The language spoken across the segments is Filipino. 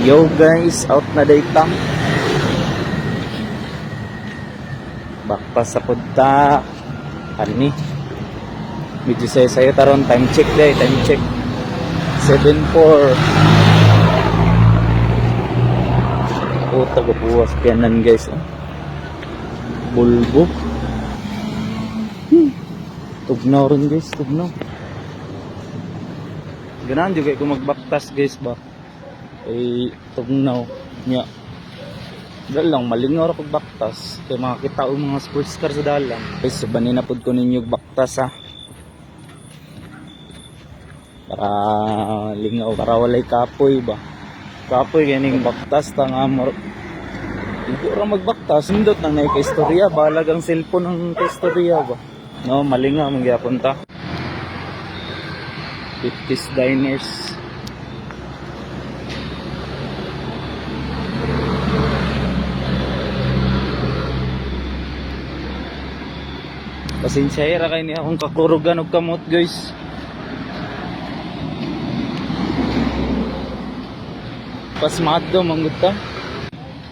Yo guys, out na data. Bakpas sa punta. Ani. Medyo sayo taron. Time check day, time check. 7:04. Oh, tagabuwas pianan guys. Oh. Bulbo. Tugnaw rin guys, tugnaw. Ganahan juga kung magbaktas guys ba. Ay tugnaw nya. Dahil lang malingaw ra pag baktas kay makakita og mga sports car sa dalan. Guys, subanin na pud ko ninyo baktas ha. Para lingaw, para walay kapoy ba. Kapoy ganing baktas ta nga hindi ra magbaktas, sindot nang naay kaistorya, balag ang cellphone ng kaistorya ba. No, malingaw man gyapon ta. 50s diners. Pasensya ra kay ni akong kakurugan og kamot guys. Pasmado manggod ta.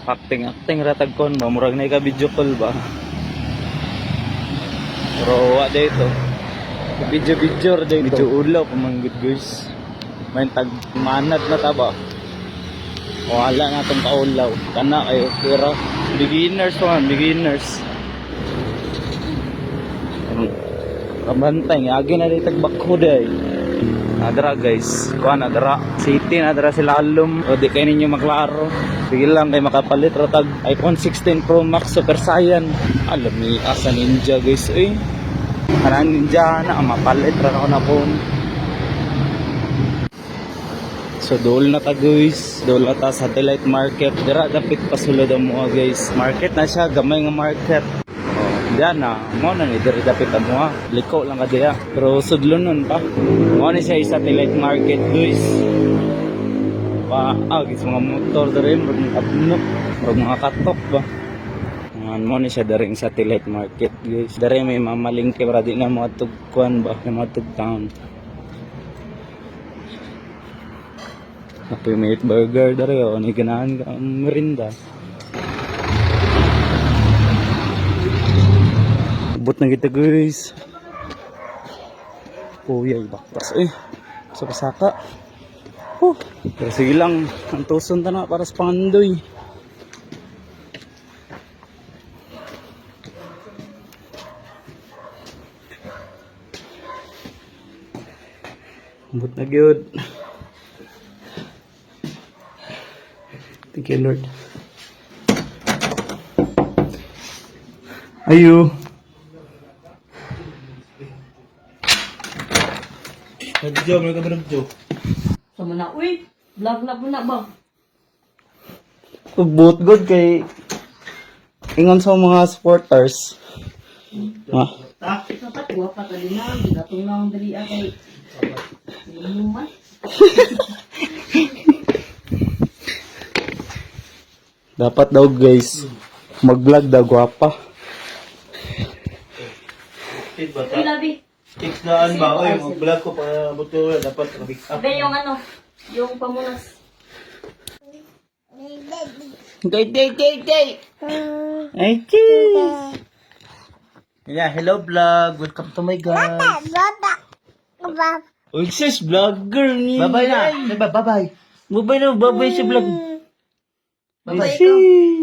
Acting ratag kon ba murag na ka video call ba. Pero wa dito. Video dito. Video ulaw pamanggod guys. May tag manad na ta ba. Wala na tong kaulaw. Kana kayo pero beginners man, beginners. Kabantay, agi na rin tagbakho day. Nadara guys, kuha nadara. City nadara sila alum. O di kayo ninyo maklaro. Sige lang kayo makapalit. Ratag iPhone 16 Pro Max Super Saiyan. Alam ni asa ninja guys. Eh, kanang ninja na mapalit. Rana ko na phone. So dool na ta guys. Dool na ta satellite market. Dira dapit pasulod mo guys. Market na siya, gamay nga market. Diyan na, mo na ni diri dapit mo ha. Liko lang ka diya. Pero sudlon nun pa. Mo ni siya satellite market guys. Gis mga motor diri, mga abnok, mga katok ba. Mo ni siya diri satellite market guys. Diri may mamalingke para di na mga tugkuan ba, mga tugtown. Happy Meat Burger diri o, ni ganahan ka merinda. Bot na kita guys. Yay baktas sa pasaka. Pero sige lang, ang tuson ta na para sa pangandoy. Bot na gyud. Thank you Lord. Ayo. Nagjo, may kabinagjo. Sama na, uy, vlog na po na ba? Ugbot good kay ingon sa mga supporters. Ha? Dapat guwapa ka din na, gatong na ang dali kay inuman. Dapat daw guys, mag-vlog daw gwapa. Uy, labi. Tips na ba? Oy, mag-vlog ko para buto dapat mag-pick up. Sabi yung ano, yung pamunas. Day. Ay, Yeah, hello vlog. Welcome to my guys. Uy, sis, vlogger ni. Bye-bye na. Bye-bye. Bye-bye si vlog. Bye-bye.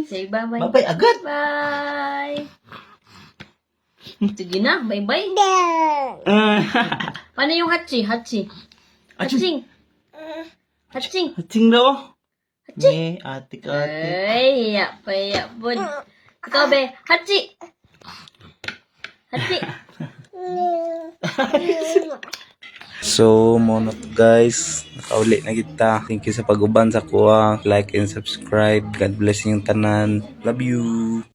Say bye-bye. Bye-bye agad. Bye. Sige na, bye-bye. Paano yung hachi? Hachi. Haching. Hating daw. Ni atik. Ay, paya bud. Ikaw be, hachi. So, mono to guys. Nakauli na kita. Thank you sa pag-uban sa kuha. Like and subscribe. God bless yung tanan. Love you.